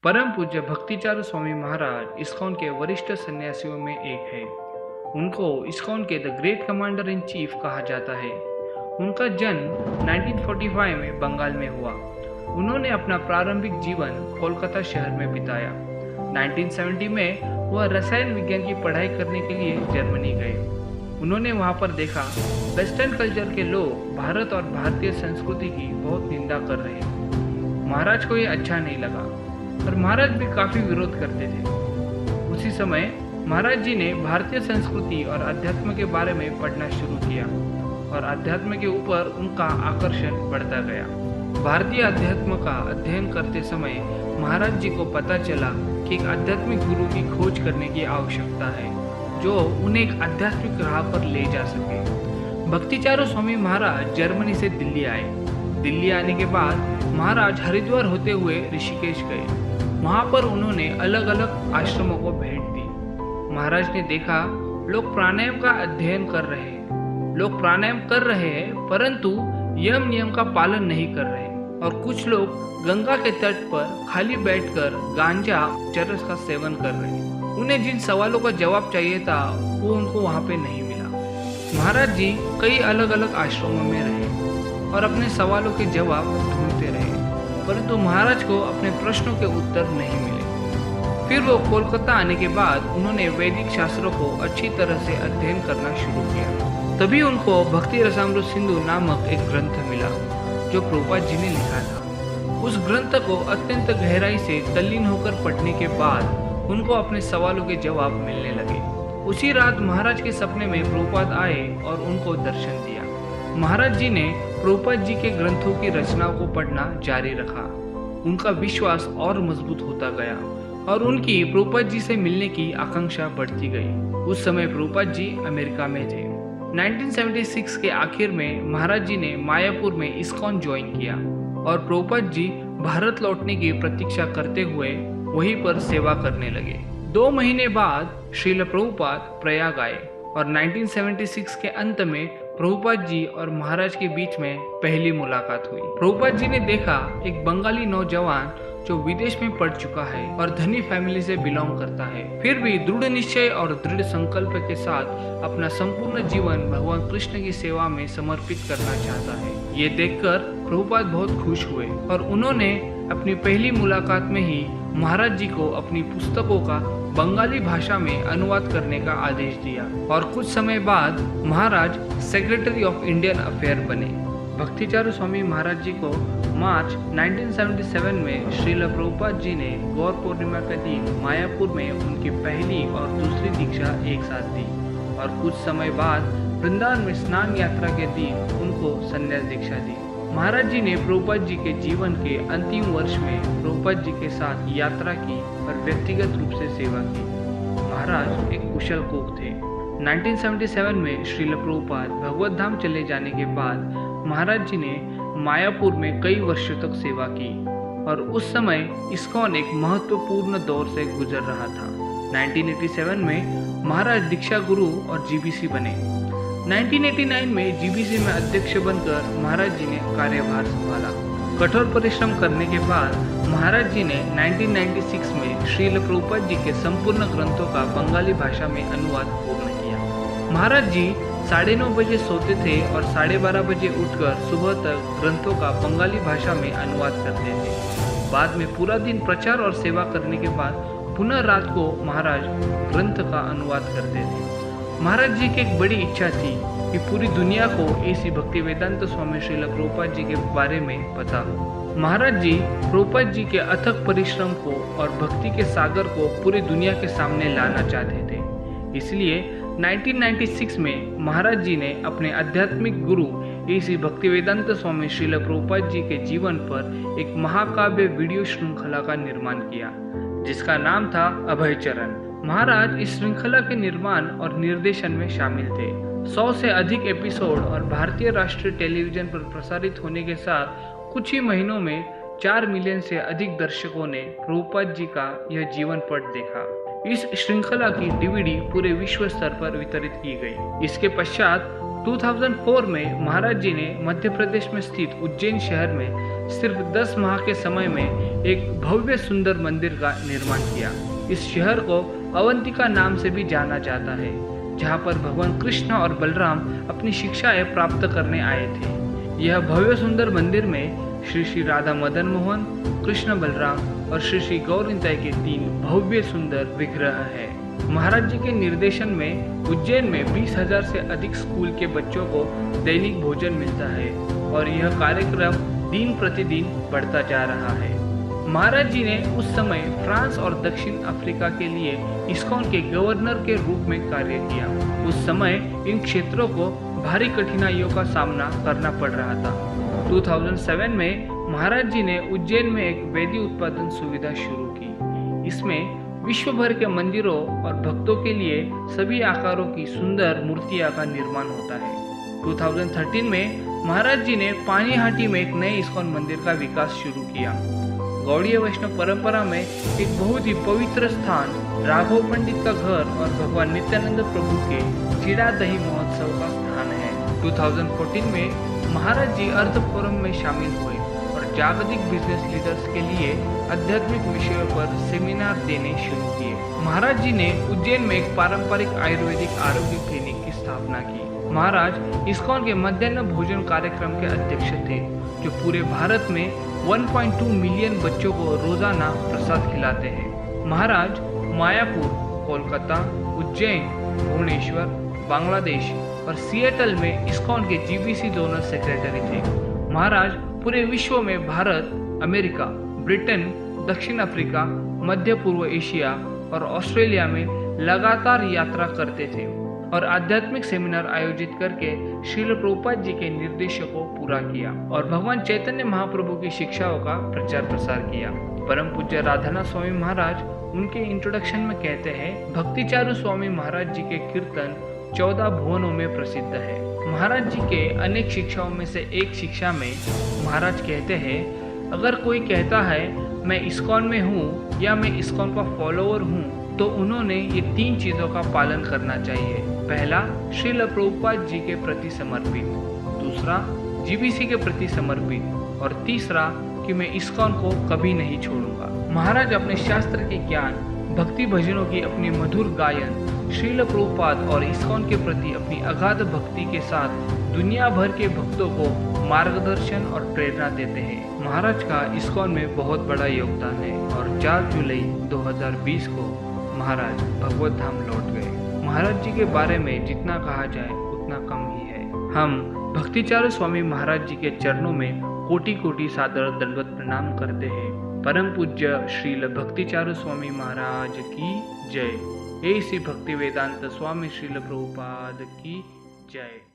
परम पूज्य भक्तिचारू स्वामी महाराज इस्कॉन के वरिष्ठ सन्यासियों में एक है। उनको इस्कॉन के the great commander in chief कहा जाता है। उनका जन्म 1945 में बंगाल में हुआ। उन्होंने अपना प्रारंभिक जीवन कोलकाता शहर में बिताया। 1970 में वह रसायन विज्ञान की पढ़ाई करने के लिए जर्मनी गए। उन्होंने वहां पर देखा वेस्टर्न कल्चर के लोग भारत और भारतीय संस्कृति की बहुत निंदा कर रहे हैं। महाराज को ये अच्छा नहीं लगा और महाराज भी काफी विरोध करते थे। उसी समय महाराज जी ने भारतीय संस्कृति और अध्यात्म के बारे में पढ़ना शुरू किया और अध्यात्म के ऊपर उनका आकर्षण बढ़ता गया। भारतीय अध्यात्म का अध्ययन करते समय महाराज जी को पता चला कि एक आध्यात्मिक गुरु की खोज करने की आवश्यकता है जो उन्हें एक आध्यात्मिक राह पर ले जा सके। भक्तिचारू स्वामी महाराज जर्मनी से दिल्ली आए। दिल्ली आने के बाद महाराज हरिद्वार होते हुए ऋषिकेश गए। वहां पर उन्होंने अलग अलग आश्रमों को भेंट दी। महाराज ने देखा लोग प्राणायाम का अध्ययन कर रहे हैं, लोग प्राणायाम कर रहे हैं परंतु यम नियम का पालन नहीं कर रहे, और कुछ लोग गंगा के तट पर खाली बैठकर गांजा चरस का सेवन कर रहे हैं। उन्हें जिन सवालों का जवाब चाहिए था वो उनको वहां पे नहीं मिला। महाराज जी कई अलग अलग आश्रमों में रहे और अपने सवालों के जवाब ढूंढते रहे, परंतु महाराज को अपने प्रश्नों के उत्तर नहीं मिले। फिर वो कोलकाता आने के बाद उन्होंने वैदिक शास्त्रों को अच्छी तरह से अध्ययन करना शुरू किया। तभी उनको भक्ति रसामृत सिंधु नामक एक ग्रंथ मिला जो प्रभुपाद जी ने लिखा था। उस ग्रंथ को अत्यंत गहराई से तल्लीन होकर पढ़ने के बाद उनको अपने सवालों के जवाब मिलने लगे। उसी रात महाराज के सपने में प्रभुपाद आए और उनको दर्शन दिया। महाराज जी ने प्रभुपाद जी के ग्रंथों की रचनाओं को पढ़ना जारी रखा। उनका विश्वास और मजबूत होता गया और उनकी प्रभुपाद जी से मिलने की आकांक्षा बढ़ती गई। उस समय प्रभुपाद जी अमेरिका में थे। 1976 के आखिर में महाराज जी ने मायापुर में इस्कॉन ज्वाइन किया और प्रभुपाद जी भारत लौटने की प्रतीक्षा करते हुए वहीं पर सेवा करने लगे। 2 महीने बाद श्रील प्रभुपाद प्रयाग आए और 1976 के अंत में प्रभुपाद जी और महाराज के बीच में पहली मुलाकात हुई। प्रभुपाद जी ने देखा एक बंगाली नौजवान जो विदेश में पढ़ चुका है और धनी फैमिली से बिलोंग करता है, फिर भी दृढ़ निश्चय और दृढ़ संकल्प के साथ अपना संपूर्ण जीवन भगवान कृष्ण की सेवा में समर्पित करना चाहता है। ये देखकर प्रभुपाद बहुत खुश हुए और उन्होंने अपनी पहली मुलाकात में ही महाराज जी को अपनी पुस्तकों का बंगाली भाषा में अनुवाद करने का आदेश दिया और कुछ समय बाद महाराज सेक्रेटरी ऑफ इंडियन अफेयर बने। भक्तिचारू स्वामी महाराज जी को मार्च 1977 में श्रील प्रभुपाद जी ने गौर पूर्णिमा के दिन मायापुर में उनकी पहली और दूसरी दीक्षा एक साथ दी और कुछ समय बाद वृंदावन में स्नान यात्रा के दिन उनको संन्यास दीक्षा दी। महाराज जी ने प्रभुपाद जी के जीवन के अंतिम वर्ष में प्रभुपाद जी के साथ यात्रा की और व्यक्तिगत रूप से सेवा की। महाराज एक कुशल कोक थे। 1977 में श्रील प्रभुपाद भगवत धाम चले जाने के बाद महाराज जी ने मायापुर में कई वर्षों तक सेवा की और उस समय इस्कॉन एक महत्वपूर्ण दौर से गुजर रहा था। 1987 में महाराज दीक्षा गुरु और जीबीसी बने। 1989 में जीबीसी में अध्यक्ष बनकर महाराज जी ने कार्यभार संभाला। कठोर परिश्रम करने के बाद महाराज जी ने 1996 में श्रील प्रभुपाद जी के संपूर्ण ग्रंथों का बंगाली भाषा में अनुवाद पूर्ण किया। महाराज जी 9:30 बजे सोते थे और 12:30 बजे उठकर सुबह तक ग्रंथों का बंगाली भाषा में अनुवाद करते थे। बाद में पूरा दिन प्रचार और सेवा करने के बाद पुनः रात को महाराज ग्रंथ का अनुवाद करते थे। महाराज जी की एक बड़ी इच्छा थी कि पूरी दुनिया को ऐसी भक्ति वेदांत स्वामी श्रील प्रभुपाद जी के बारे में पता हो। महाराज जी प्रभुपाद जी के अथक परिश्रम को और भक्ति के सागर को पूरी दुनिया के सामने लाना चाहते थे। इसलिए 1996 में महाराज जी ने अपने आध्यात्मिक गुरु ऐसी भक्ति वेदांत स्वामी श्रील प्रभुपाद जी के जीवन पर एक महाकाव्य वीडियो श्रृंखला का निर्माण किया जिसका नाम था अभय चरण। महाराज इस श्रृंखला के निर्माण और निर्देशन में शामिल थे। 100 से अधिक एपिसोड और भारतीय राष्ट्रीय टेलीविजन पर प्रसारित होने के साथ कुछ ही महीनों में 4 मिलियन से अधिक दर्शकों ने प्रभुपाद जी का यह जीवन पट देखा। इस श्रृंखला की डीवीडी पूरे विश्व स्तर पर वितरित की गई। इसके पश्चात 2004 में महाराज जी ने मध्य प्रदेश में स्थित उज्जैन शहर में सिर्फ 10 माह के समय में एक भव्य सुंदर मंदिर का निर्माण किया। इस शहर को अवंतिका नाम से भी जाना जाता है, जहाँ पर भगवान कृष्ण और बलराम अपनी शिक्षाएं प्राप्त करने आए थे। यह भव्य सुंदर मंदिर में श्री श्री राधा मदन मोहन, कृष्ण बलराम और श्री श्री गौरनिताई के 3 भव्य सुंदर विग्रह है। महाराज जी के निर्देशन में उज्जैन में 20,000 से अधिक स्कूल के बच्चों को दैनिक भोजन मिलता है और यह कार्यक्रम दिन प्रतिदिन बढ़ता जा रहा है। महाराज जी ने उस समय फ्रांस और दक्षिण अफ्रीका के लिए इस्कॉन के गवर्नर के रूप में कार्य किया। उस समय इन क्षेत्रों को भारी कठिनाइयों का सामना करना पड़ रहा था। 2007 में महाराज जी ने उज्जैन में एक वेदी उत्पादन सुविधा शुरू की। इसमें विश्व भर के मंदिरों और भक्तों के लिए सभी आकारों की सुंदर मूर्तियां का निर्माण होता है। 2013 में महाराज जी ने पानीहाटी में एक नए इस्कॉन मंदिर का विकास शुरू किया। गौड़ीय वैष्णव परंपरा में एक बहुत ही पवित्र स्थान राघव पंडित का घर और भगवान नित्यानंद प्रभु के चिड़ा दही महोत्सव का स्थान है। 2014 में महाराज जी अर्थ फोरम में शामिल हुए और जागतिक बिजनेस लीडर्स के लिए आध्यात्मिक विषयों पर सेमिनार देने शुरू किए। महाराज जी ने उज्जैन में एक पारंपरिक आयुर्वेदिक आरोग्य क्लिनिक की स्थापना की। महाराज इस्कॉन के मध्याह्न भोजन कार्यक्रम के अध्यक्ष थे, जो पूरे भारत में 1.2 मिलियन बच्चों को रोजाना प्रसाद खिलाते हैं। महाराज मायापुर, कोलकाता, उज्जैन, भुवनेश्वर, बांग्लादेश और सिएटल में इस्कॉन के जीबीसी डोनर सेक्रेटरी थे। महाराज पूरे विश्व में भारत, अमेरिका, ब्रिटेन, दक्षिण अफ्रीका, मध्य पूर्व एशिया और ऑस्ट्रेलिया में लगातार यात्रा करते थे और आध्यात्मिक सेमिनार आयोजित करके श्रील प्रभुपाद जी के निर्देशों को पूरा किया और भगवान चैतन्य महाप्रभु की शिक्षाओं का प्रचार प्रसार किया। परम पूज्य राधानाथ स्वामी महाराज उनके इंट्रोडक्शन में कहते हैं, भक्तिचारू स्वामी महाराज जी के कीर्तन 14 भुवनों में प्रसिद्ध है। महाराज जी के अनेक शिक्षाओं में से एक शिक्षा में महाराज कहते हैं, अगर कोई कहता है मैं इस्कॉन में हूँ या मैं इस्कॉन का फॉलोअर हूँ, तो उन्होंने ये 3 चीज़ों का पालन करना चाहिए। पहला, श्रील प्रभुपाद जी के प्रति समर्पित, दूसरा जीबीसी के प्रति समर्पित और तीसरा कि मैं इस्कॉन को कभी नहीं छोड़ूंगा। महाराज अपने शास्त्र के ज्ञान, भक्ति भजनों की अपनी मधुर गायन, श्रील प्रभुपाद और इस्कॉन के प्रति अपनी अगाध भक्ति के साथ दुनिया भर के भक्तों को मार्गदर्शन और प्रेरणा देते हैं। महाराज का इस्कॉन में बहुत बड़ा योगदान है और 4 जुलाई 2020 को महाराज भगवत धाम लौट गए। महाराज जी के बारे में जितना कहा जाए उतना कम ही है। हम भक्तिचारू स्वामी महाराज जी के चरणों में कोटि कोटि सादर दंडवत प्रणाम करते हैं। परम पूज्य श्रील भक्तिचारू स्वामी महाराज की जय। श्री भक्ति वेदांत स्वामी श्रील प्रभुपाद की जय।